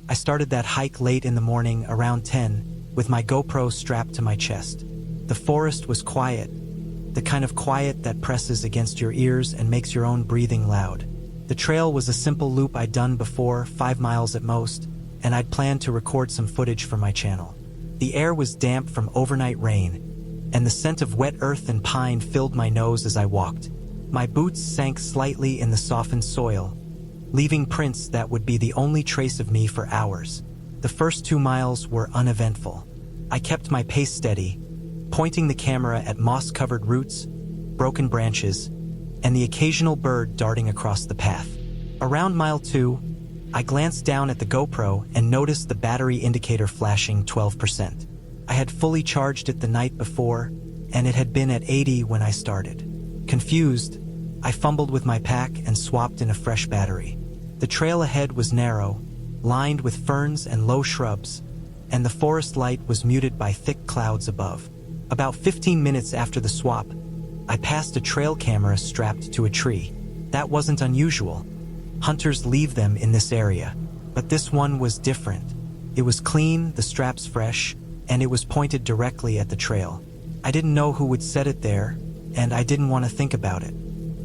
I started that hike late in the morning around 10, with my GoPro strapped to my chest. The forest was quiet, the kind of quiet that presses against your ears and makes your own breathing loud. The trail was a simple loop I'd done before, 5 miles at most, and I'd planned to record some footage for my channel. The air was damp from overnight rain, and the scent of wet earth and pine filled my nose as I walked. My boots sank slightly in the softened soil, leaving prints that would be the only trace of me for hours. The first 2 miles were uneventful. I kept my pace steady, pointing the camera at moss-covered roots, broken branches, and the occasional bird darting across the path. Around mile 2, I glanced down at the GoPro and noticed the battery indicator flashing 12%. I had fully charged it the night before, and it had been at 80 when I started. Confused, I fumbled with my pack and swapped in a fresh battery. The trail ahead was narrow, lined with ferns and low shrubs, and the forest light was muted by thick clouds above. About 15 minutes after the swap, I passed a trail camera strapped to a tree. That wasn't unusual. Hunters leave them in this area, but this one was different. It was clean, the straps fresh, and it was pointed directly at the trail. I didn't know who would set it there, and I didn't want to think about it.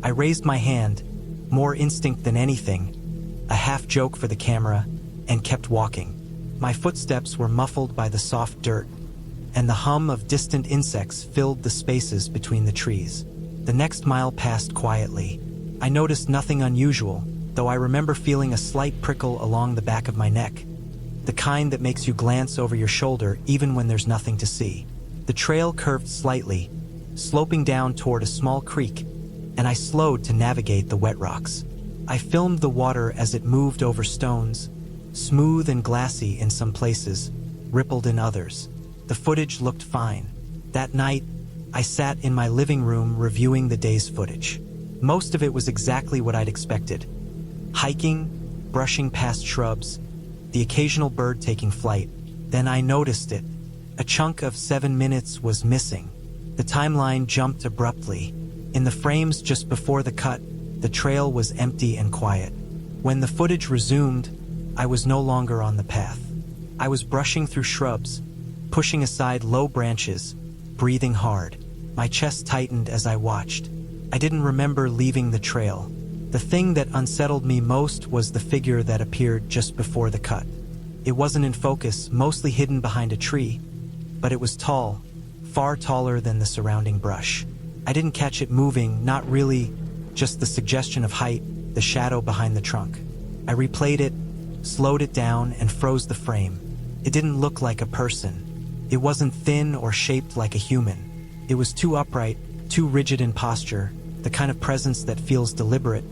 I raised my hand, more instinct than anything, a half joke for the camera, and kept walking. My footsteps were muffled by the soft dirt, and the hum of distant insects filled the spaces between the trees. The next mile passed quietly. I noticed nothing unusual, though I remember feeling a slight prickle along the back of my neck, the kind that makes you glance over your shoulder even when there's nothing to see. The trail curved slightly, sloping down toward a small creek, and I slowed to navigate the wet rocks. I filmed the water as it moved over stones, smooth and glassy in some places, rippled in others. The footage looked fine. That night, I sat in my living room reviewing the day's footage. Most of it was exactly what I'd expected. Hiking, brushing past shrubs, the occasional bird taking flight. Then I noticed it. A chunk of 7 minutes was missing. The timeline jumped abruptly. In the frames just before the cut, the trail was empty and quiet. When the footage resumed, I was no longer on the path. I was brushing through shrubs, pushing aside low branches, breathing hard. My chest tightened as I watched. I didn't remember leaving the trail. The thing that unsettled me most was the figure that appeared just before the cut. It wasn't in focus, mostly hidden behind a tree, but it was tall, far taller than the surrounding brush. I didn't catch it moving, not really, just the suggestion of height, the shadow behind the trunk. I replayed it, slowed it down, and froze the frame. It didn't look like a person. It wasn't thin or shaped like a human. It was too upright, too rigid in posture, the kind of presence that feels deliberate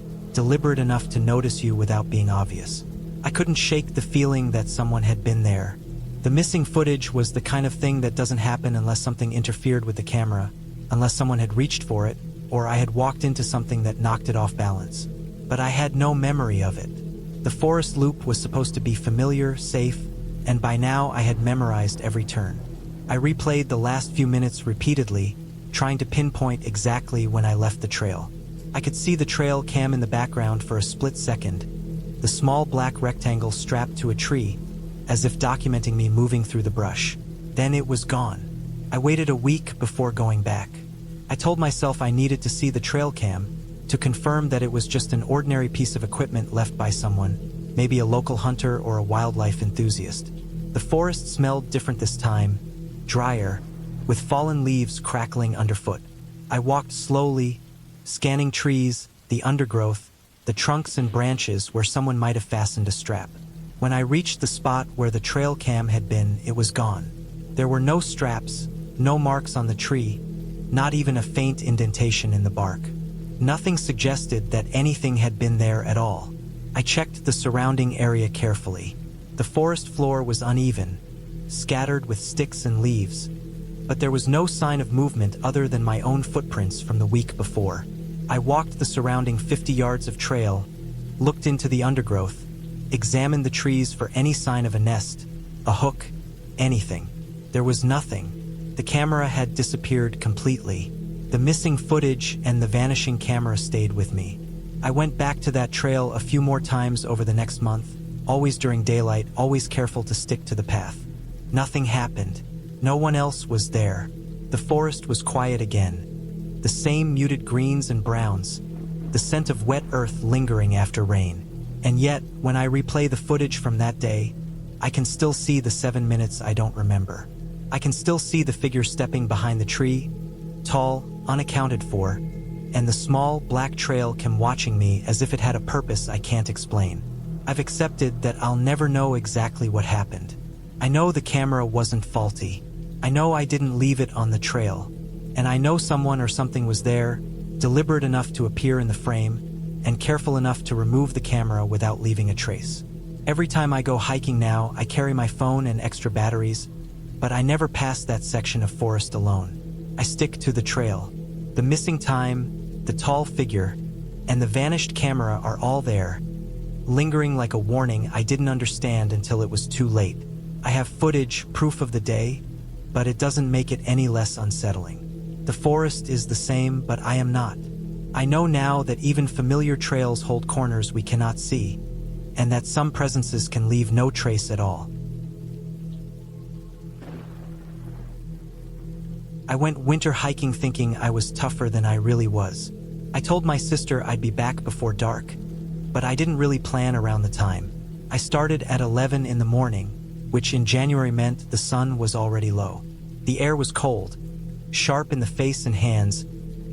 enough to notice you without being obvious. I couldn't shake the feeling that someone had been there. The missing footage was the kind of thing that doesn't happen unless something interfered with the camera, unless someone had reached for it, or I had walked into something that knocked it off balance. But I had no memory of it. The forest loop was supposed to be familiar, safe, and by now I had memorized every turn. I replayed the last few minutes repeatedly, trying to pinpoint exactly when I left the trail. I could see the trail cam in the background for a split second, the small black rectangle strapped to a tree, as if documenting me moving through the brush. Then it was gone. I waited a week before going back. I told myself I needed to see the trail cam to confirm that it was just an ordinary piece of equipment left by someone, maybe a local hunter or a wildlife enthusiast. The forest smelled different this time, drier, with fallen leaves crackling underfoot. I walked slowly, scanning trees, the undergrowth, the trunks and branches where someone might have fastened a strap. When I reached the spot where the trail cam had been, it was gone. There were no straps, no marks on the tree, not even a faint indentation in the bark. Nothing suggested that anything had been there at all. I checked the surrounding area carefully. The forest floor was uneven, scattered with sticks and leaves, but there was no sign of movement other than my own footprints from the week before. I walked the surrounding 50 yards of trail, looked into the undergrowth, examined the trees for any sign of a nest, a hook, anything. There was nothing. The camera had disappeared completely. The missing footage and the vanishing camera stayed with me. I went back to that trail a few more times over the next month, always during daylight, always careful to stick to the path. Nothing happened. No one else was there. The forest was quiet again. The same muted greens and browns. The scent of wet earth lingering after rain. And yet, when I replay the footage from that day, I can still see the 7 minutes I don't remember. I can still see the figure stepping behind the tree, tall, unaccounted for, and the small, black trail came watching me as if it had a purpose I can't explain. I've accepted that I'll never know exactly what happened. I know the camera wasn't faulty. I know I didn't leave it on the trail. And I know someone or something was there, deliberate enough to appear in the frame, and careful enough to remove the camera without leaving a trace. Every time I go hiking now, I carry my phone and extra batteries, but I never pass that section of forest alone. I stick to the trail. The missing time, the tall figure, and the vanished camera are all there, lingering like a warning I didn't understand until it was too late. I have footage, proof of the day, but it doesn't make it any less unsettling. The forest is the same, but I am not. I know now that even familiar trails hold corners we cannot see, and that some presences can leave no trace at all. I went winter hiking thinking I was tougher than I really was. I told my sister I'd be back before dark, but I didn't really plan around the time. I started at 11 in the morning, which in January meant the sun was already low. The air was cold, sharp in the face and hands,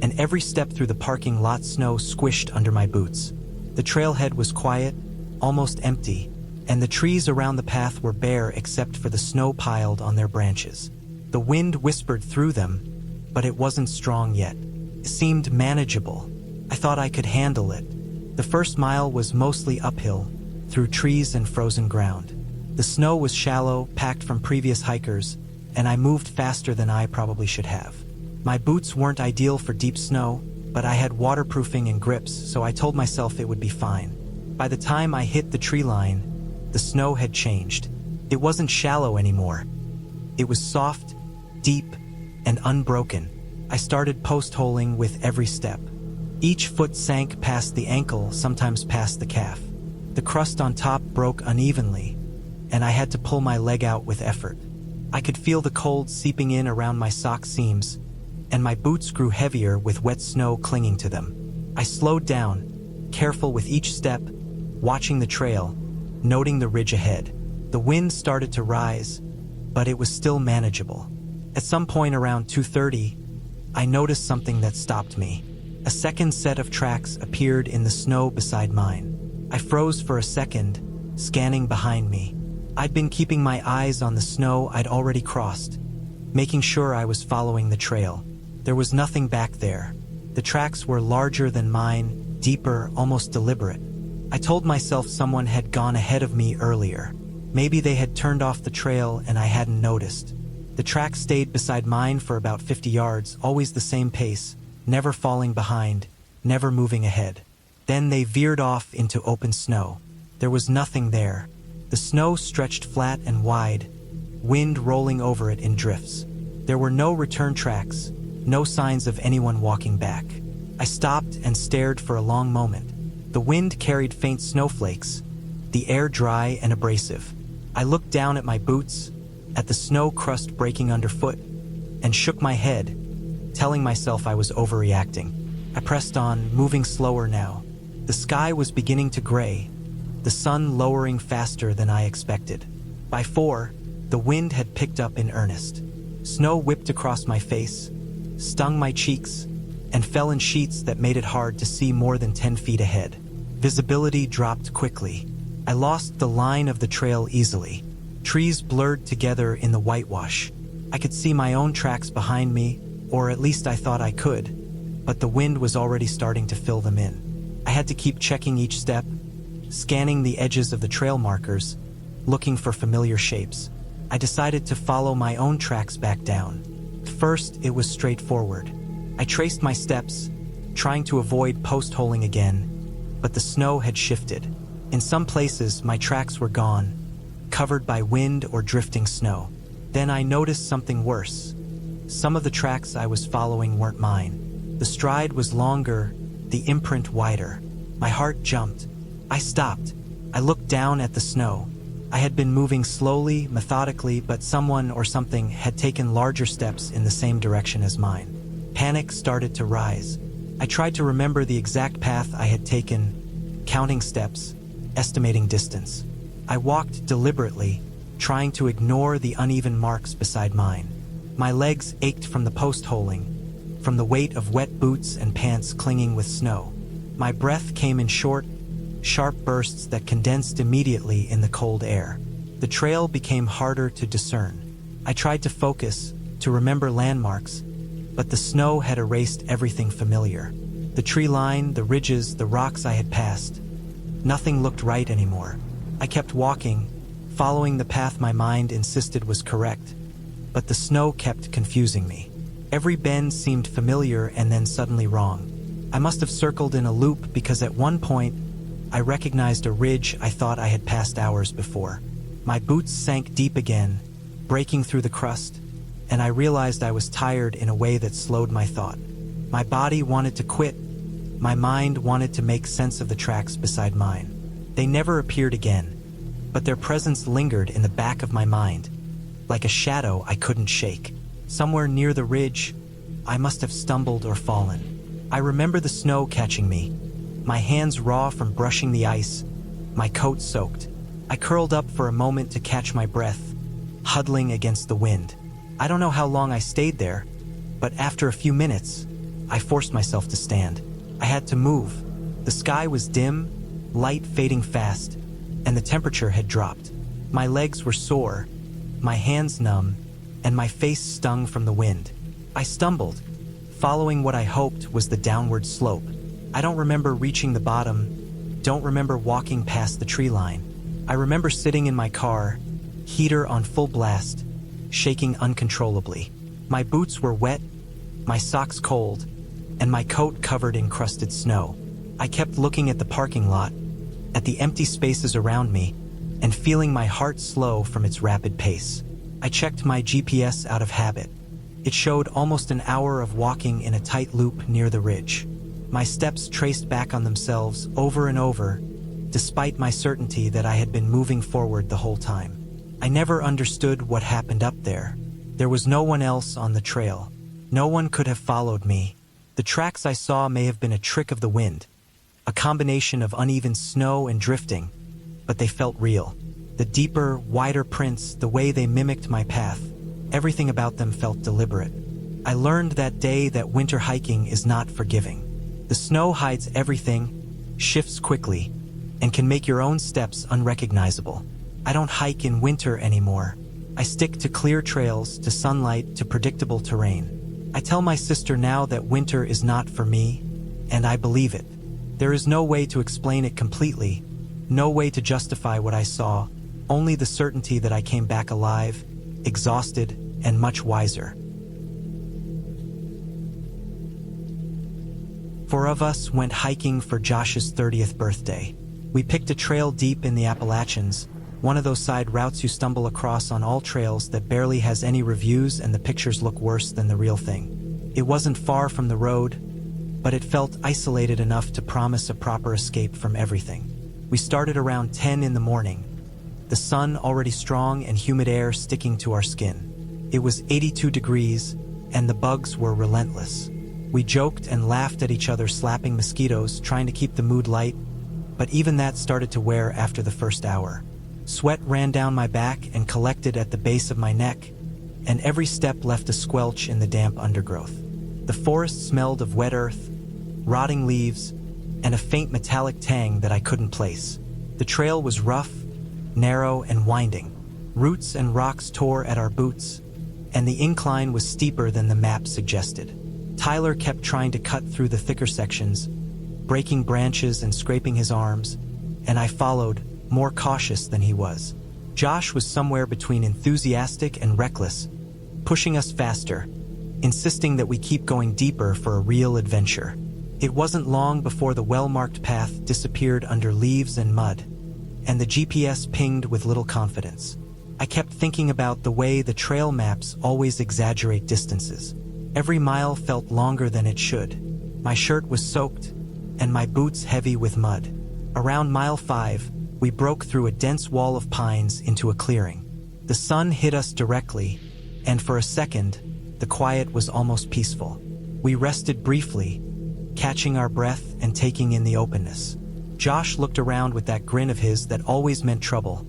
and every step through the parking lot snow squished under my boots. The trailhead was quiet, almost empty, and the trees around the path were bare except for the snow piled on their branches. The wind whispered through them, but it wasn't strong yet. It seemed manageable. I thought I could handle it. The first mile was mostly uphill, through trees and frozen ground. The snow was shallow, packed from previous hikers, and I moved faster than I probably should have. My boots weren't ideal for deep snow, but I had waterproofing and grips, so I told myself it would be fine. By the time I hit the tree line, the snow had changed. It wasn't shallow anymore. It was soft, deep, and unbroken. I started post-holing with every step. Each foot sank past the ankle, sometimes past the calf. The crust on top broke unevenly, and I had to pull my leg out with effort. I could feel the cold seeping in around my sock seams, and my boots grew heavier with wet snow clinging to them. I slowed down, careful with each step, watching the trail, noting the ridge ahead. The wind started to rise, but it was still manageable. At some point around 2:30, I noticed something that stopped me. A second set of tracks appeared in the snow beside mine. I froze for a second, scanning behind me. I'd been keeping my eyes on the snow I'd already crossed, making sure I was following the trail. There was nothing back there. The tracks were larger than mine, deeper, almost deliberate. I told myself someone had gone ahead of me earlier. Maybe they had turned off the trail and I hadn't noticed. The track stayed beside mine for about 50 yards, always the same pace, never falling behind, never moving ahead. Then they veered off into open snow. There was nothing there. The snow stretched flat and wide, wind rolling over it in drifts. There were no return tracks, no signs of anyone walking back. I stopped and stared for a long moment. The wind carried faint snowflakes, the air dry and abrasive. I looked down at my boots, at the snow crust breaking underfoot, and shook my head, telling myself I was overreacting. I pressed on, moving slower now. The sky was beginning to gray, the sun lowering faster than I expected. By 4, the wind had picked up in earnest. Snow whipped across my face, stung my cheeks, and fell in sheets that made it hard to see more than 10 feet ahead. Visibility dropped quickly. I lost the line of the trail easily. Trees blurred together in the whitewash. I could see my own tracks behind me, or at least I thought I could, but the wind was already starting to fill them in. I had to keep checking each step, scanning the edges of the trail markers, looking for familiar shapes. I decided to follow my own tracks back down. First, it was straightforward. I traced my steps, trying to avoid post-holing again, but the snow had shifted. In some places, my tracks were gone, covered by wind or drifting snow. Then I noticed something worse. Some of the tracks I was following weren't mine. The stride was longer, the imprint wider. My heart jumped. I stopped, I looked down at the snow. I had been moving slowly, methodically, but someone or something had taken larger steps in the same direction as mine. Panic started to rise. I tried to remember the exact path I had taken, counting steps, estimating distance. I walked deliberately, trying to ignore the uneven marks beside mine. My legs ached from the post-holing, from the weight of wet boots and pants clinging with snow. My breath came in short, sharp bursts that condensed immediately in the cold air. The trail became harder to discern. I tried to focus, to remember landmarks, but the snow had erased everything familiar. The tree line, the ridges, the rocks I had passed. Nothing looked right anymore. I kept walking, following the path my mind insisted was correct, but the snow kept confusing me. Every bend seemed familiar and then suddenly wrong. I must have circled in a loop because at one point, I recognized a ridge I thought I had passed hours before. My boots sank deep again, breaking through the crust, and I realized I was tired in a way that slowed my thought. My body wanted to quit. My mind wanted to make sense of the tracks beside mine. They never appeared again, but their presence lingered in the back of my mind, like a shadow I couldn't shake. Somewhere near the ridge, I must have stumbled or fallen. I remember the snow catching me, my hands raw from brushing the ice, my coat soaked. I curled up for a moment to catch my breath, huddling against the wind. I don't know how long I stayed there, but after a few minutes, I forced myself to stand. I had to move. The sky was dim, light fading fast, and the temperature had dropped. My legs were sore, my hands numb, and my face stung from the wind. I stumbled, following what I hoped was the downward slope. I don't remember reaching the bottom, don't remember walking past the tree line. I remember sitting in my car, heater on full blast, shaking uncontrollably. My boots were wet, my socks cold, and my coat covered in crusted snow. I kept looking at the parking lot, at the empty spaces around me, and feeling my heart slow from its rapid pace. I checked my GPS out of habit. It showed almost an hour of walking in a tight loop near the ridge. My steps traced back on themselves over and over, despite my certainty that I had been moving forward the whole time. I never understood what happened up there. There was no one else on the trail. No one could have followed me. The tracks I saw may have been a trick of the wind, a combination of uneven snow and drifting, but they felt real. The deeper, wider prints, the way they mimicked my path, everything about them felt deliberate. I learned that day that winter hiking is not forgiving. The snow hides everything, shifts quickly, and can make your own steps unrecognizable. I don't hike in winter anymore. I stick to clear trails, to sunlight, to predictable terrain. I tell my sister now that winter is not for me, and I believe it. There is no way to explain it completely, no way to justify what I saw, only the certainty that I came back alive, exhausted, and much wiser. 4 of us went hiking for Josh's 30th birthday. We picked a trail deep in the Appalachians, one of those side routes you stumble across on all trails that barely has any reviews and the pictures look worse than the real thing. It wasn't far from the road, but it felt isolated enough to promise a proper escape from everything. We started around 10 in the morning, the sun already strong and humid air sticking to our skin. It was 82 degrees, and the bugs were relentless. We joked and laughed at each other, slapping mosquitoes, trying to keep the mood light, but even that started to wear after the first hour. Sweat ran down my back and collected at the base of my neck, and every step left a squelch in the damp undergrowth. The forest smelled of wet earth, rotting leaves, and a faint metallic tang that I couldn't place. The trail was rough, narrow, and winding. Roots and rocks tore at our boots, and the incline was steeper than the map suggested. Tyler kept trying to cut through the thicker sections, breaking branches and scraping his arms, and I followed, more cautious than he was. Josh was somewhere between enthusiastic and reckless, pushing us faster, insisting that we keep going deeper for a real adventure. It wasn't long before the well-marked path disappeared under leaves and mud, and the GPS pinged with little confidence. I kept thinking about the way the trail maps always exaggerate distances. Every mile felt longer than it should. My shirt was soaked, and my boots heavy with mud. Around mile 5, we broke through a dense wall of pines into a clearing. The sun hit us directly, and for a second, the quiet was almost peaceful. We rested briefly, catching our breath and taking in the openness. Josh looked around with that grin of his that always meant trouble,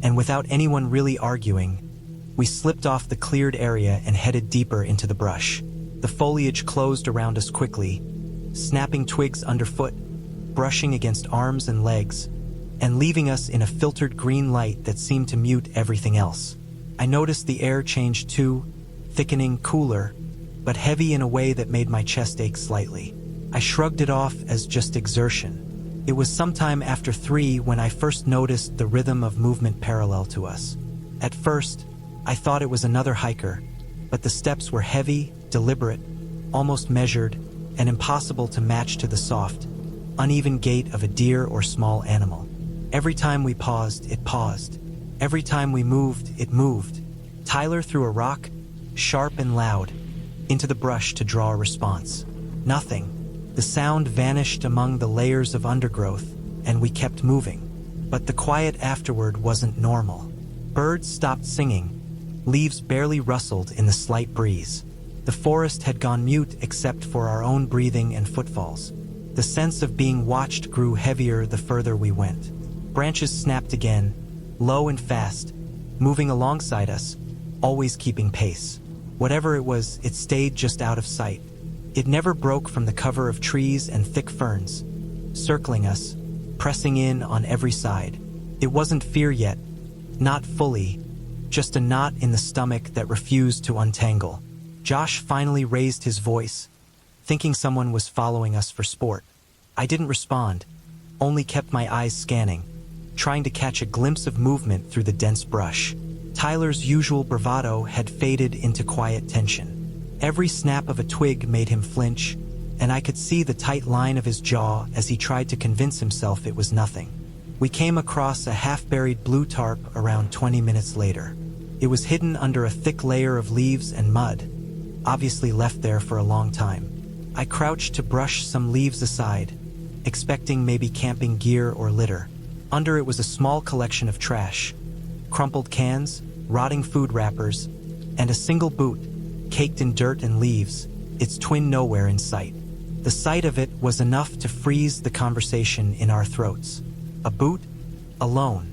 and without anyone really arguing, we slipped off the cleared area and headed deeper into the brush. The foliage closed around us quickly, snapping twigs underfoot, brushing against arms and legs, and leaving us in a filtered green light that seemed to mute everything else. I noticed the air changed too, thickening, cooler, but heavy in a way that made my chest ache slightly. I shrugged it off as just exertion. It was sometime after 3 when I first noticed the rhythm of movement parallel to us. At first, I thought it was another hiker, but the steps were heavy, deliberate, almost measured, and impossible to match to the soft, uneven gait of a deer or small animal. Every time we paused, it paused. Every time we moved, it moved. Tyler threw a rock, sharp and loud, into the brush to draw a response. Nothing. The sound vanished among the layers of undergrowth, and we kept moving. But the quiet afterward wasn't normal. Birds stopped singing. Leaves barely rustled in the slight breeze. The forest had gone mute except for our own breathing and footfalls. The sense of being watched grew heavier the further we went. Branches snapped again, low and fast, moving alongside us, always keeping pace. Whatever it was, it stayed just out of sight. It never broke from the cover of trees and thick ferns, circling us, pressing in on every side. It wasn't fear yet, not fully, just a knot in the stomach that refused to untangle. Josh finally raised his voice, thinking someone was following us for sport. I didn't respond, only kept my eyes scanning, trying to catch a glimpse of movement through the dense brush. Tyler's usual bravado had faded into quiet tension. Every snap of a twig made him flinch, and I could see the tight line of his jaw as he tried to convince himself it was nothing. We came across a half-buried blue tarp around 20 minutes later. It was hidden under a thick layer of leaves and mud, obviously left there for a long time. I crouched to brush some leaves aside, expecting maybe camping gear or litter. Under it was a small collection of trash, crumpled cans, rotting food wrappers, and a single boot, caked in dirt and leaves, its twin nowhere in sight. The sight of it was enough to freeze the conversation in our throats. A boot? Alone.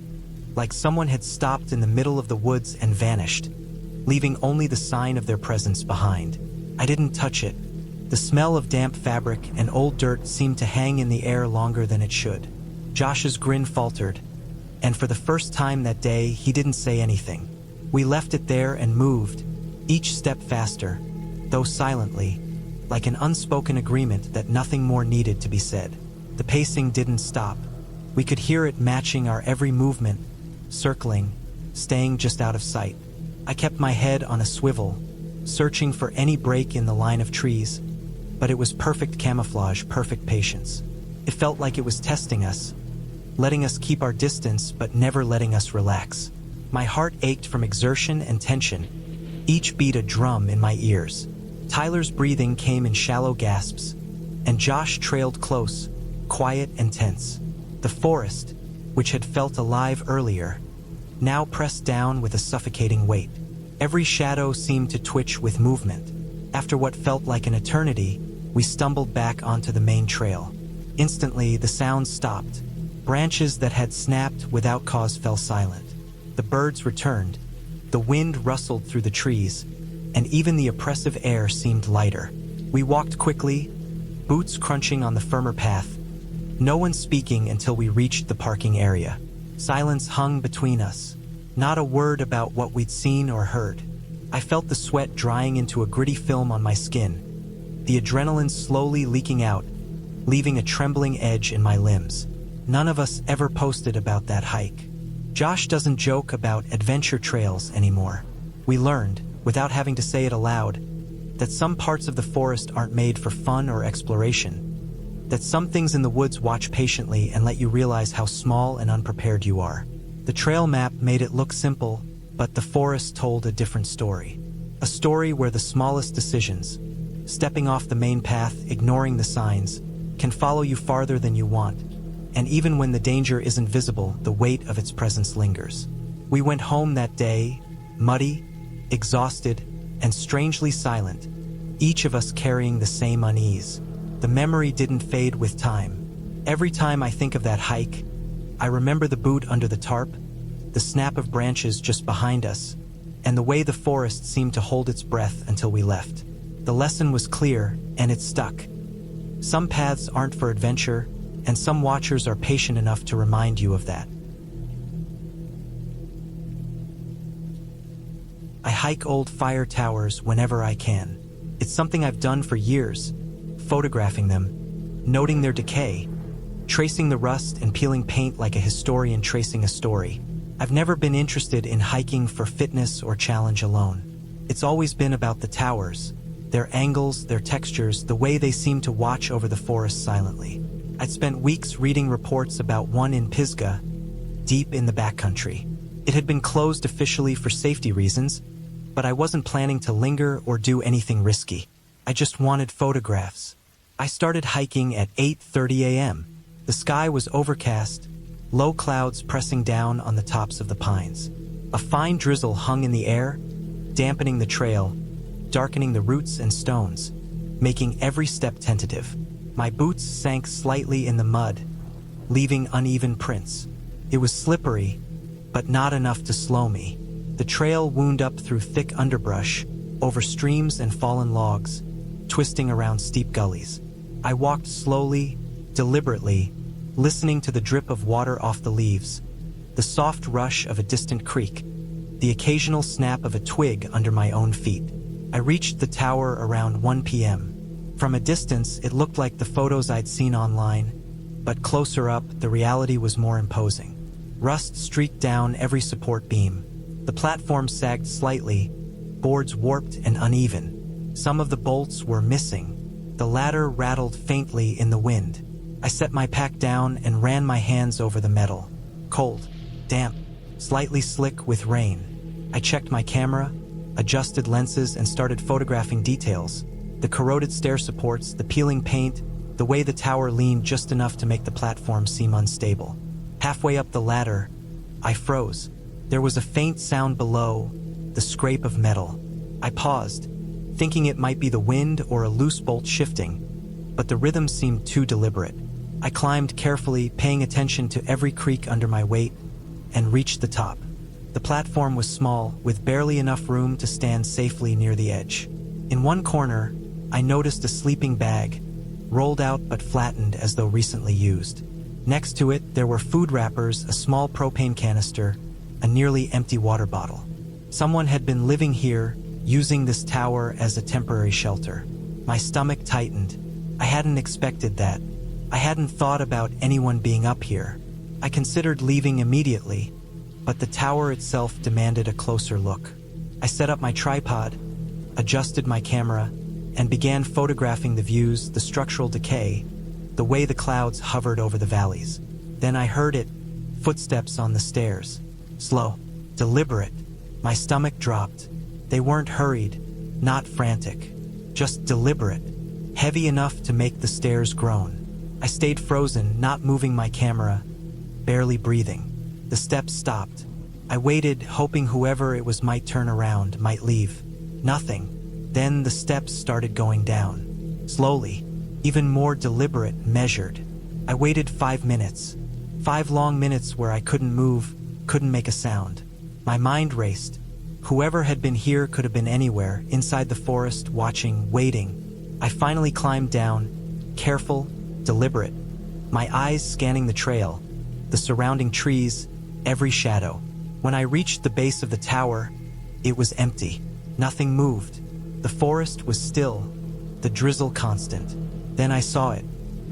Like someone had stopped in the middle of the woods and vanished, leaving only the sign of their presence behind. I didn't touch it. The smell of damp fabric and old dirt seemed to hang in the air longer than it should. Josh's grin faltered, and for the first time that day, he didn't say anything. We left it there and moved, each step faster, though silently, like an unspoken agreement that nothing more needed to be said. The pacing didn't stop. We could hear it matching our every movement, circling, staying just out of sight. I kept my head on a swivel, searching for any break in the line of trees, but it was perfect camouflage, perfect patience. It felt like it was testing us, letting us keep our distance but never letting us relax. My heart ached from exertion and tension, each beat a drum in my ears. Tyler's breathing came in shallow gasps, and Josh trailed close, quiet and tense. The forest, which had felt alive earlier, now pressed down with a suffocating weight. Every shadow seemed to twitch with movement. After what felt like an eternity, we stumbled back onto the main trail. Instantly, the sound stopped. Branches that had snapped without cause fell silent. The birds returned. The wind rustled through the trees, and even the oppressive air seemed lighter. We walked quickly, boots crunching on the firmer path, no one speaking until we reached the parking area. Silence hung between us, not a word about what we'd seen or heard. I felt the sweat drying into a gritty film on my skin, the adrenaline slowly leaking out, leaving a trembling edge in my limbs. None of us ever posted about that hike. Josh doesn't joke about adventure trails anymore. We learned, without having to say it aloud, that some parts of the forest aren't made for fun or exploration, that some things in the woods watch patiently and let you realize how small and unprepared you are. The trail map made it look simple, but the forest told a different story. A story where the smallest decisions, stepping off the main path, ignoring the signs, can follow you farther than you want, and even when the danger isn't visible, the weight of its presence lingers. We went home that day, muddy, exhausted, and strangely silent, each of us carrying the same unease. The memory didn't fade with time. Every time I think of that hike, I remember the boot under the tarp, the snap of branches just behind us, and the way the forest seemed to hold its breath until we left. The lesson was clear, and it stuck. Some paths aren't for adventure, and some watchers are patient enough to remind you of that. I hike old fire towers whenever I can. It's something I've done for years, photographing them, noting their decay, tracing the rust and peeling paint like a historian tracing a story. I've never been interested in hiking for fitness or challenge alone. It's always been about the towers, their angles, their textures, the way they seem to watch over the forest silently. I'd spent weeks reading reports about one in Pisgah, deep in the backcountry. It had been closed officially for safety reasons, but I wasn't planning to linger or do anything risky. I just wanted photographs. I started hiking at 8:30 a.m. The sky was overcast, low clouds pressing down on the tops of the pines. A fine drizzle hung in the air, dampening the trail, darkening the roots and stones, making every step tentative. My boots sank slightly in the mud, leaving uneven prints. It was slippery, but not enough to slow me. The trail wound up through thick underbrush, over streams and fallen logs, twisting around steep gullies. I walked slowly, deliberately, listening to the drip of water off the leaves, the soft rush of a distant creek, the occasional snap of a twig under my own feet. I reached the tower around 1 p.m. From a distance, it looked like the photos I'd seen online, but closer up, the reality was more imposing. Rust streaked down every support beam. The platform sagged slightly, boards warped and uneven. Some of the bolts were missing. The ladder rattled faintly in the wind. I set my pack down and ran my hands over the metal. Cold, damp, slightly slick with rain. I checked my camera, adjusted lenses, and started photographing details. The corroded stair supports, the peeling paint, the way the tower leaned just enough to make the platform seem unstable. Halfway up the ladder, I froze. There was a faint sound below, the scrape of metal. I paused, thinking it might be the wind or a loose bolt shifting, but the rhythm seemed too deliberate. I climbed carefully, paying attention to every creak under my weight, and reached the top. The platform was small, with barely enough room to stand safely near the edge. In one corner, I noticed a sleeping bag, rolled out but flattened as though recently used. Next to it, there were food wrappers, a small propane canister, a nearly empty water bottle. Someone had been living here, using this tower as a temporary shelter. My stomach tightened. I hadn't expected that. I hadn't thought about anyone being up here. I considered leaving immediately, but the tower itself demanded a closer look. I set up my tripod, adjusted my camera, and began photographing the views, the structural decay, the way the clouds hovered over the valleys. Then I heard it, footsteps on the stairs. Slow, deliberate. My stomach dropped. They weren't hurried, not frantic, just deliberate, heavy enough to make the stairs groan. I stayed frozen, not moving my camera, barely breathing. The steps stopped. I waited, hoping whoever it was might turn around, might leave. Nothing. Then the steps started going down. Slowly, even more deliberate, measured. I waited 5 minutes. 5 long minutes where I couldn't move, couldn't make a sound. My mind raced. Whoever had been here could have been anywhere, inside the forest, watching, waiting. I finally climbed down, careful, deliberate, my eyes scanning the trail, the surrounding trees, every shadow. When I reached the base of the tower, it was empty. Nothing moved. The forest was still, the drizzle constant. Then I saw it,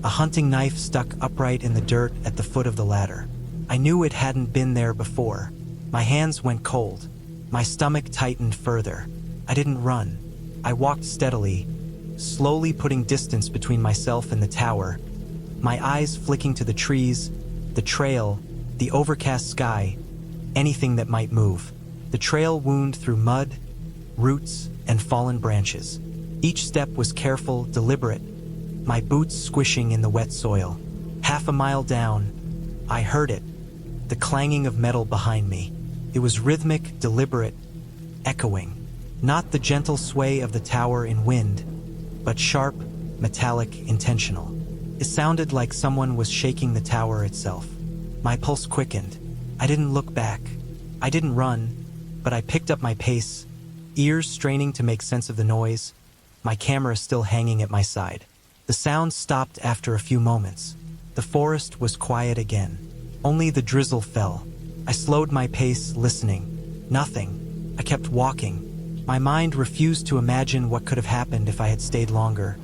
a hunting knife stuck upright in the dirt at the foot of the ladder. I knew it hadn't been there before. My hands went cold. My stomach tightened further. I didn't run. I walked steadily, slowly putting distance between myself and the tower, my eyes flicking to the trees, the trail, the overcast sky, anything that might move. The trail wound through mud, roots, and fallen branches. Each step was careful, deliberate, my boots squishing in the wet soil. Half a mile down, I heard it, the clanging of metal behind me. It was rhythmic, deliberate, echoing. Not the gentle sway of the tower in wind, but sharp, metallic, intentional. It sounded like someone was shaking the tower itself. My pulse quickened. I didn't look back. I didn't run, but I picked up my pace, ears straining to make sense of the noise, my camera still hanging at my side. The sound stopped after a few moments. The forest was quiet again. Only the drizzle fell. I slowed my pace, listening. Nothing. I kept walking. My mind refused to imagine what could have happened if I had stayed longer,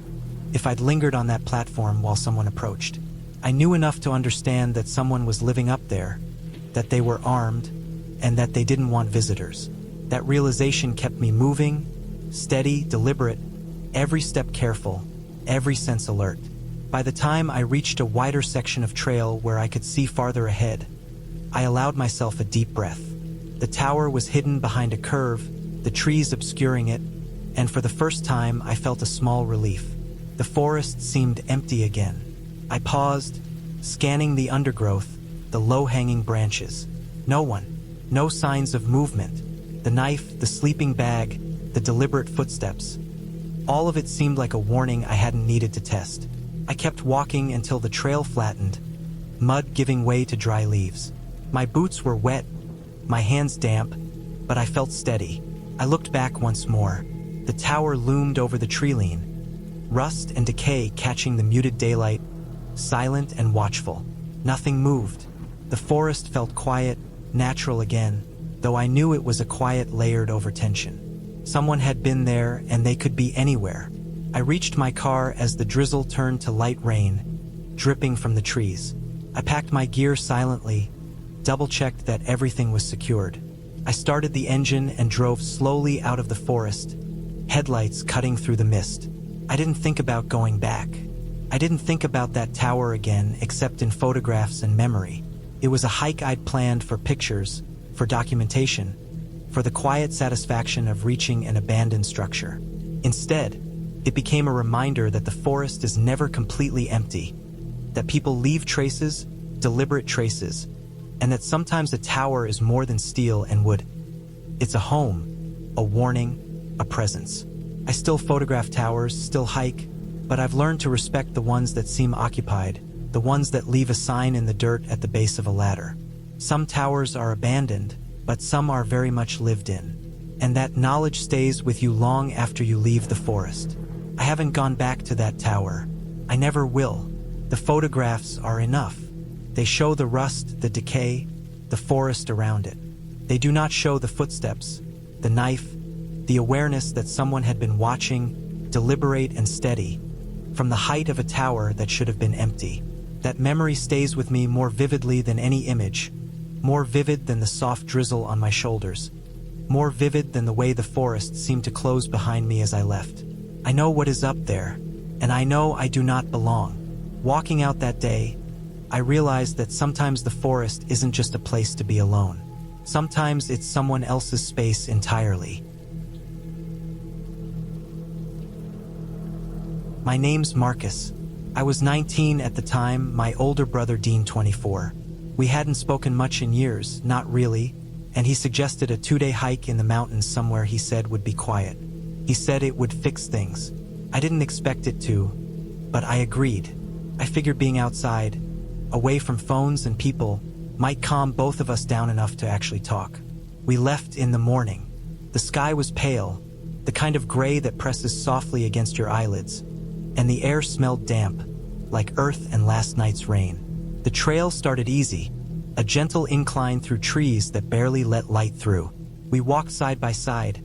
if I'd lingered on that platform while someone approached. I knew enough to understand that someone was living up there, that they were armed, and that they didn't want visitors. That realization kept me moving, steady, deliberate, every step careful, every sense alert. By the time I reached a wider section of trail where I could see farther ahead, I allowed myself a deep breath. The tower was hidden behind a curve, the trees obscuring it, and for the first time I felt a small relief. The forest seemed empty again. I paused, scanning the undergrowth, the low-hanging branches. No one, no signs of movement. The knife, the sleeping bag, the deliberate footsteps. All of it seemed like a warning I hadn't needed to test. I kept walking until the trail flattened, mud giving way to dry leaves. My boots were wet, my hands damp, but I felt steady. I looked back once more. The tower loomed over the tree-line, rust and decay catching the muted daylight, silent and watchful. Nothing moved. The forest felt quiet, natural again, though I knew it was a quiet layered over tension. Someone had been there, and they could be anywhere. I reached my car as the drizzle turned to light rain, dripping from the trees. I packed my gear silently, double-checked that everything was secured. I started the engine and drove slowly out of the forest, headlights cutting through the mist. I didn't think about going back. I didn't think about that tower again except in photographs and memory. It was a hike I'd planned for pictures, for documentation, for the quiet satisfaction of reaching an abandoned structure. Instead, it became a reminder that the forest is never completely empty, that people leave traces, deliberate traces, and that sometimes a tower is more than steel and wood. It's a home, a warning, a presence. I still photograph towers, still hike, but I've learned to respect the ones that seem occupied, the ones that leave a sign in the dirt at the base of a ladder. Some towers are abandoned, but some are very much lived in. And that knowledge stays with you long after you leave the forest. I haven't gone back to that tower. I never will. The photographs are enough. They show the rust, the decay, the forest around it. They do not show the footsteps, the knife, the awareness that someone had been watching, deliberate and steady, from the height of a tower that should have been empty. That memory stays with me more vividly than any image, more vivid than the soft drizzle on my shoulders, more vivid than the way the forest seemed to close behind me as I left. I know what is up there, and I know I do not belong. Walking out that day, I realized that sometimes the forest isn't just a place to be alone. Sometimes it's someone else's space entirely. My name's Marcus. I was 19 at the time, my older brother Dean 24. We hadn't spoken much in years, not really, and he suggested a 2-day hike in the mountains somewhere he said would be quiet. He said it would fix things. I didn't expect it to, but I agreed. I figured being outside, away from phones and people, might calm both of us down enough to actually talk. We left in the morning. The sky was pale, the kind of gray that presses softly against your eyelids, and the air smelled damp, like earth and last night's rain. The trail started easy, a gentle incline through trees that barely let light through. We walked side by side,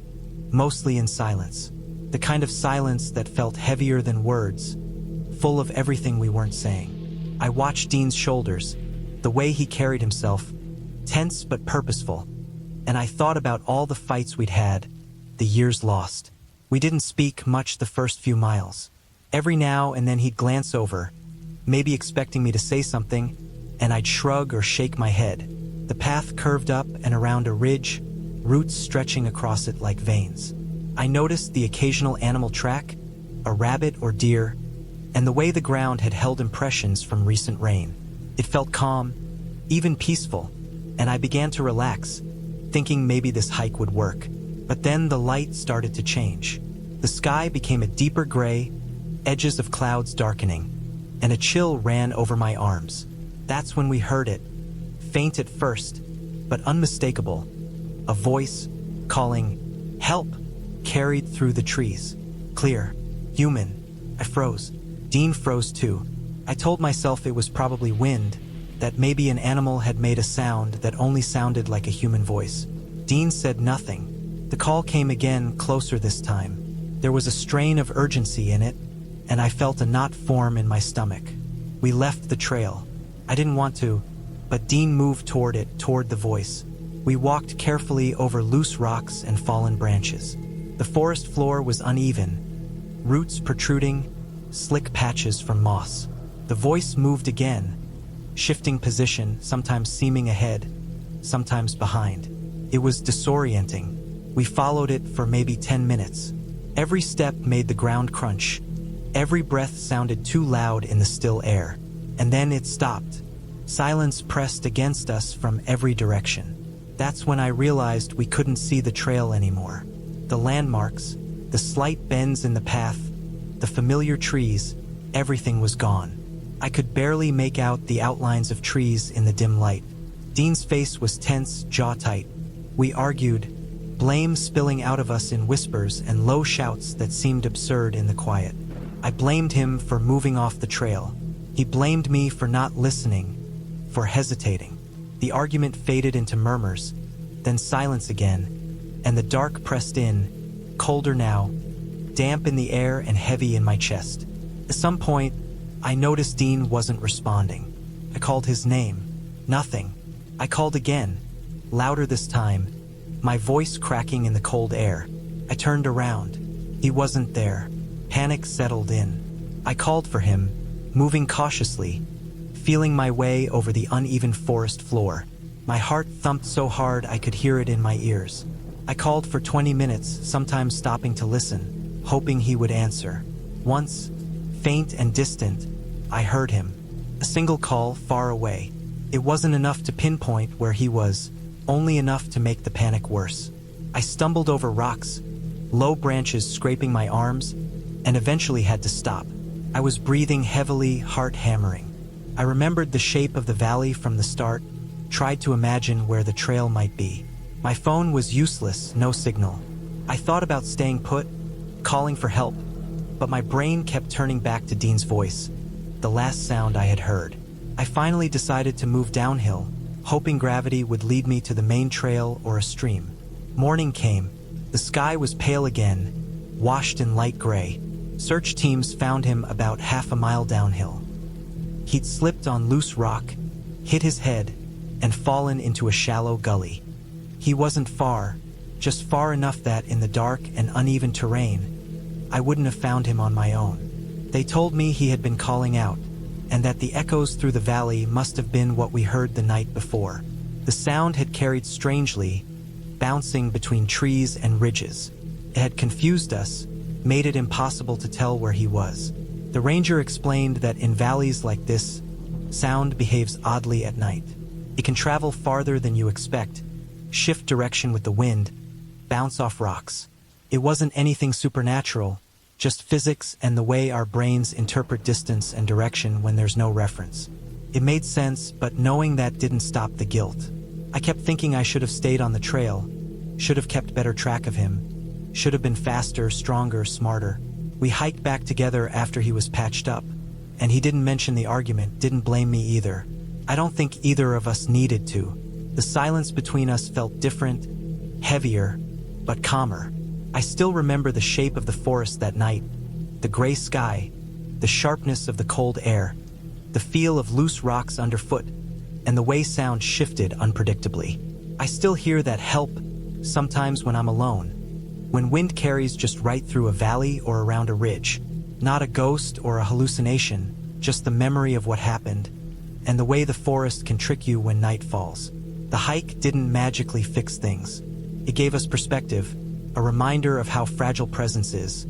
mostly in silence, the kind of silence that felt heavier than words, full of everything we weren't saying. I watched Dean's shoulders, the way he carried himself, tense but purposeful, and I thought about all the fights we'd had, the years lost. We didn't speak much the first few miles. Every now and then he'd glance over, maybe expecting me to say something, and I'd shrug or shake my head. The path curved up and around a ridge, roots stretching across it like veins. I noticed the occasional animal track, a rabbit or deer, and the way the ground had held impressions from recent rain. It felt calm, even peaceful, and I began to relax, thinking maybe this hike would work. But then the light started to change. The sky became a deeper gray, edges of clouds darkening, and a chill ran over my arms. That's when we heard it, faint at first, but unmistakable. A voice calling, "Help!" carried through the trees. Clear. Human. I froze. Dean froze too. I told myself it was probably wind, that maybe an animal had made a sound that only sounded like a human voice. Dean said nothing. The call came again, closer this time. There was a strain of urgency in it, and I felt a knot form in my stomach. We left the trail. I didn't want to, but Dean moved toward it, toward the voice. We walked carefully over loose rocks and fallen branches. The forest floor was uneven, roots protruding, slick patches from moss. The voice moved again, shifting position, sometimes seeming ahead, sometimes behind. It was disorienting. We followed it for maybe 10 minutes. Every step made the ground crunch. Every breath sounded too loud in the still air. And then it stopped. Silence pressed against us from every direction. That's when I realized we couldn't see the trail anymore. The landmarks, the slight bends in the path, the familiar trees, everything was gone. I could barely make out the outlines of trees in the dim light. Dean's face was tense, jaw tight. We argued, blame spilling out of us in whispers and low shouts that seemed absurd in the quiet. I blamed him for moving off the trail. He blamed me for not listening, for hesitating. The argument faded into murmurs, then silence again, and the dark pressed in, colder now, damp in the air and heavy in my chest. At some point, I noticed Dean wasn't responding. I called his name. Nothing. I called again, louder this time, my voice cracking in the cold air. I turned around. He wasn't there. Panic settled in. I called for him, moving cautiously, feeling my way over the uneven forest floor. My heart thumped so hard I could hear it in my ears. I called for 20 minutes, sometimes stopping to listen, hoping he would answer. Once, faint and distant, I heard him. A single call far away. It wasn't enough to pinpoint where he was, only enough to make the panic worse. I stumbled over rocks, low branches scraping my arms, and eventually had to stop. I was breathing heavily, heart hammering. I remembered the shape of the valley from the start, tried to imagine where the trail might be. My phone was useless, no signal. I thought about staying put, calling for help, but my brain kept turning back to Dean's voice, the last sound I had heard. I finally decided to move downhill, hoping gravity would lead me to the main trail or a stream. Morning came. The sky was pale again, washed in light gray. Search teams found him about half a mile downhill. He'd slipped on loose rock, hit his head, and fallen into a shallow gully. He wasn't far, just far enough that in the dark and uneven terrain, I wouldn't have found him on my own. They told me he had been calling out, and that the echoes through the valley must have been what we heard the night before. The sound had carried strangely, bouncing between trees and ridges. It had confused us, made it impossible to tell where he was. The ranger explained that in valleys like this, sound behaves oddly at night. It can travel farther than you expect, shift direction with the wind, bounce off rocks. It wasn't anything supernatural, just physics and the way our brains interpret distance and direction when there's no reference. It made sense, but knowing that didn't stop the guilt. I kept thinking I should have stayed on the trail, should have kept better track of him, should have been faster, stronger, smarter. We hiked back together after he was patched up, and he didn't mention the argument, didn't blame me either. I don't think either of us needed to. The silence between us felt different, heavier, but calmer. I still remember the shape of the forest that night, the gray sky, the sharpness of the cold air, the feel of loose rocks underfoot, and the way sound shifted unpredictably. I still hear that help sometimes when I'm alone, when wind carries just right through a valley or around a ridge. Not a ghost or a hallucination, just the memory of what happened, and the way the forest can trick you when night falls. The hike didn't magically fix things. It gave us perspective, a reminder of how fragile presence is,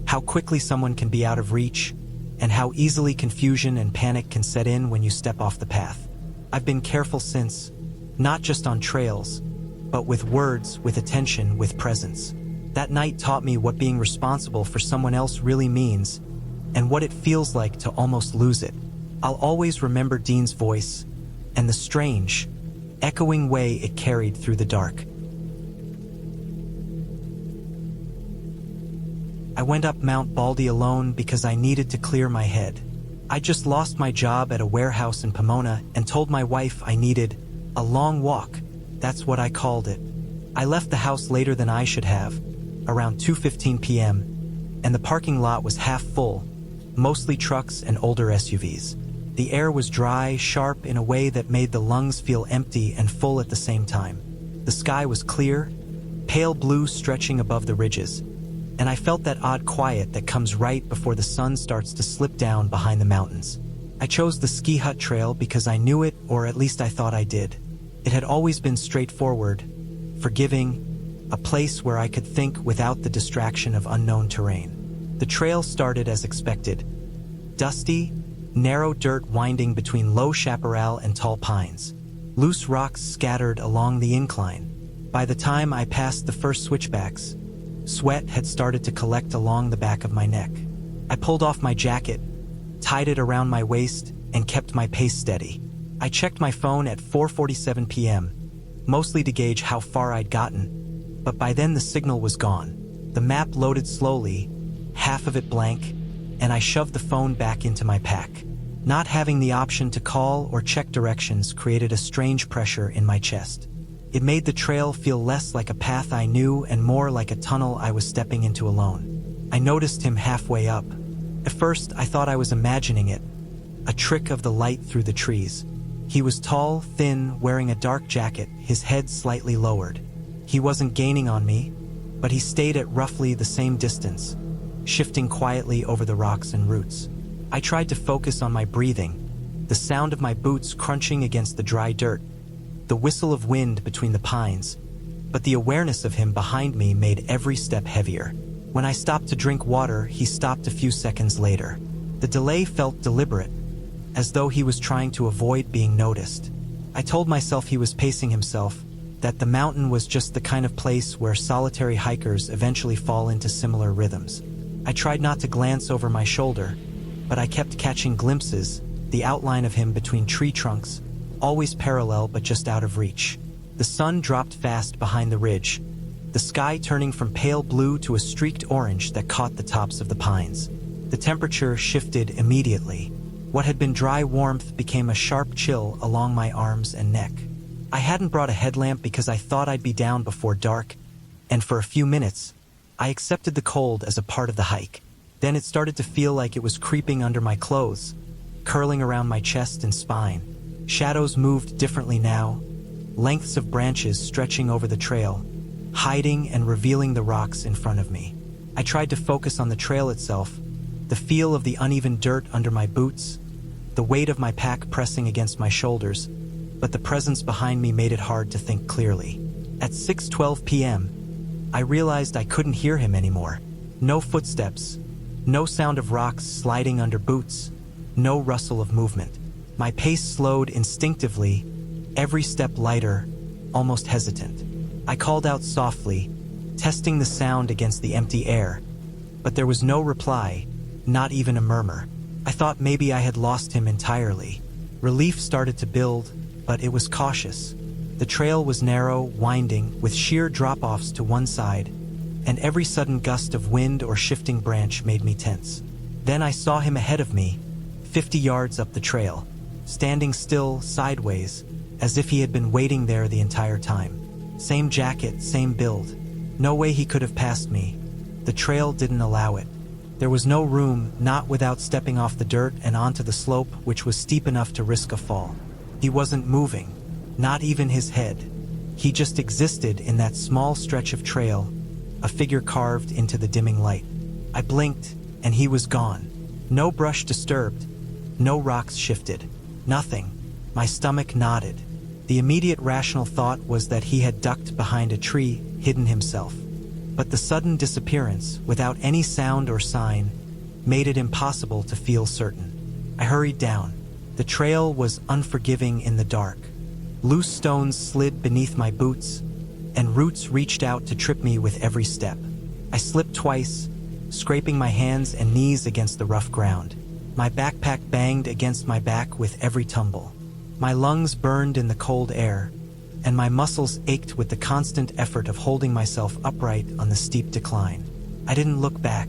how quickly someone can be out of reach, and how easily confusion and panic can set in when you step off the path. I've been careful since, not just on trails, but with words, with attention, with presence. That night taught me what being responsible for someone else really means, and what it feels like to almost lose it. I'll always remember Dean's voice, and the strange, echoing way it carried through the dark. I went up Mount Baldy alone because I needed to clear my head. I just lost my job at a warehouse in Pomona and told my wife I needed a long walk. That's what I called it. I left the house later than I should have, around 2:15 p.m., and the parking lot was half full, mostly trucks and older SUVs. The air was dry, sharp in a way that made the lungs feel empty and full at the same time. The sky was clear, pale blue stretching above the ridges, and I felt that odd quiet that comes right before the sun starts to slip down behind the mountains. I chose the ski hut trail because I knew it, or at least I thought I did. It had always been straightforward, forgiving, a place where I could think without the distraction of unknown terrain. The trail started as expected. Dusty, narrow dirt winding between low chaparral and tall pines. Loose rocks scattered along the incline. By the time I passed the first switchbacks, sweat had started to collect along the back of my neck. I pulled off my jacket, tied it around my waist, and kept my pace steady. I checked my phone at 4:47 p.m., mostly to gauge how far I'd gotten, but by then the signal was gone. The map loaded slowly, half of it blank, and I shoved the phone back into my pack. Not having the option to call or check directions created a strange pressure in my chest. It made the trail feel less like a path I knew and more like a tunnel I was stepping into alone. I noticed him halfway up. At first, I thought I was imagining it, a trick of the light through the trees. He was tall, thin, wearing a dark jacket, his head slightly lowered. He wasn't gaining on me, but he stayed at roughly the same distance, shifting quietly over the rocks and roots. I tried to focus on my breathing, the sound of my boots crunching against the dry dirt, the whistle of wind between the pines, but the awareness of him behind me made every step heavier. When I stopped to drink water, he stopped a few seconds later. The delay felt deliberate, as though he was trying to avoid being noticed. I told myself he was pacing himself, that the mountain was just the kind of place where solitary hikers eventually fall into similar rhythms. I tried not to glance over my shoulder, but I kept catching glimpses, the outline of him between tree trunks, always parallel but just out of reach. The sun dropped fast behind the ridge, the sky turning from pale blue to a streaked orange that caught the tops of the pines. The temperature shifted immediately. What had been dry warmth became a sharp chill along my arms and neck. I hadn't brought a headlamp because I thought I'd be down before dark, and for a few minutes, I accepted the cold as a part of the hike. Then it started to feel like it was creeping under my clothes, curling around my chest and spine. Shadows moved differently now, lengths of branches stretching over the trail, hiding and revealing the rocks in front of me. I tried to focus on the trail itself, the feel of the uneven dirt under my boots, the weight of my pack pressing against my shoulders, but the presence behind me made it hard to think clearly. At 6:12 p.m., I realized I couldn't hear him anymore. No footsteps, no sound of rocks sliding under boots, no rustle of movement. My pace slowed instinctively, every step lighter, almost hesitant. I called out softly, testing the sound against the empty air, but there was no reply, not even a murmur. I thought maybe I had lost him entirely. Relief started to build, but it was cautious. The trail was narrow, winding, with sheer drop-offs to one side, and every sudden gust of wind or shifting branch made me tense. Then I saw him ahead of me, 50 yards up the trail, standing still, sideways, as if he had been waiting there the entire time. Same jacket, same build. No way he could have passed me. The trail didn't allow it. There was no room, not without stepping off the dirt and onto the slope, which was steep enough to risk a fall. He wasn't moving, not even his head. He just existed in that small stretch of trail, a figure carved into the dimming light. I blinked, and he was gone. No brush disturbed, no rocks shifted, nothing. My stomach nodded. The immediate rational thought was that he had ducked behind a tree, hidden himself. But the sudden disappearance, without any sound or sign, made it impossible to feel certain. I hurried down. The trail was unforgiving in the dark. Loose stones slid beneath my boots, and roots reached out to trip me with every step. I slipped twice, scraping my hands and knees against the rough ground. My backpack banged against my back with every tumble. My lungs burned in the cold air, and my muscles ached with the constant effort of holding myself upright on the steep decline. I didn't look back.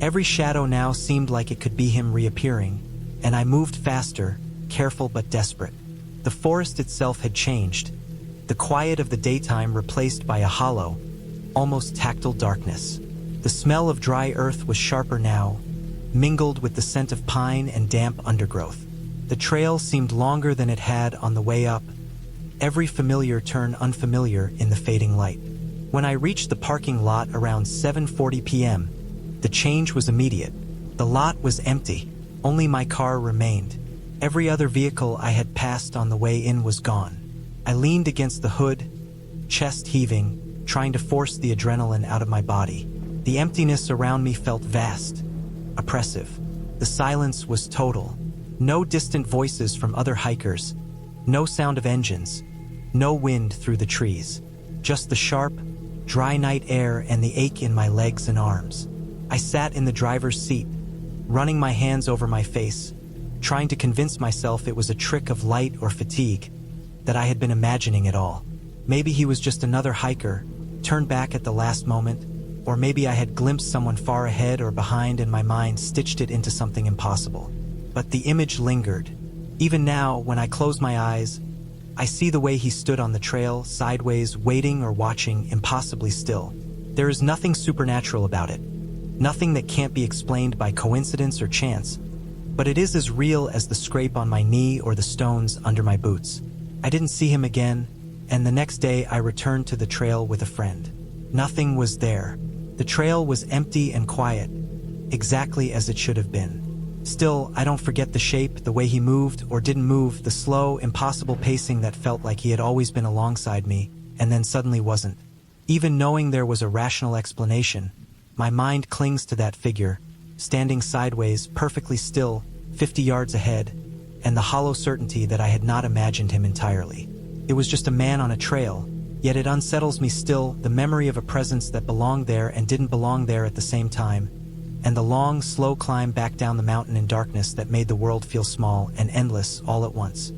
Every shadow now seemed like it could be him reappearing, and I moved faster, careful but desperate. The forest itself had changed, the quiet of the daytime replaced by a hollow, almost tactile darkness. The smell of dry earth was sharper now, mingled with the scent of pine and damp undergrowth. The trail seemed longer than it had on the way up, every familiar turn unfamiliar in the fading light. When I reached the parking lot around 7:40 p.m., the change was immediate. The lot was empty. Only my car remained. Every other vehicle I had passed on the way in was gone. I leaned against the hood, chest heaving, trying to force the adrenaline out of my body. The emptiness around me felt vast, oppressive. The silence was total. No distant voices from other hikers, no sound of engines, no wind through the trees. Just the sharp, dry night air and the ache in my legs and arms. I sat in the driver's seat, running my hands over my face, trying to convince myself it was a trick of light or fatigue, that I had been imagining it all. Maybe he was just another hiker, turned back at the last moment, or maybe I had glimpsed someone far ahead or behind and my mind stitched it into something impossible. But the image lingered. Even now, when I close my eyes, I see the way he stood on the trail, sideways, waiting or watching, impossibly still. There is nothing supernatural about it. Nothing that can't be explained by coincidence or chance, but it is as real as the scrape on my knee or the stones under my boots. I didn't see him again, and the next day I returned to the trail with a friend. Nothing was there. The trail was empty and quiet, exactly as it should have been. Still, I don't forget the shape, the way he moved or didn't move, the slow, impossible pacing that felt like he had always been alongside me, and then suddenly wasn't. Even knowing there was a rational explanation, my mind clings to that figure, standing sideways, perfectly still, 50 yards ahead, and the hollow certainty that I had not imagined him entirely. It was just a man on a trail, yet it unsettles me still, the memory of a presence that belonged there and didn't belong there at the same time, and the long, slow climb back down the mountain in darkness that made the world feel small and endless all at once.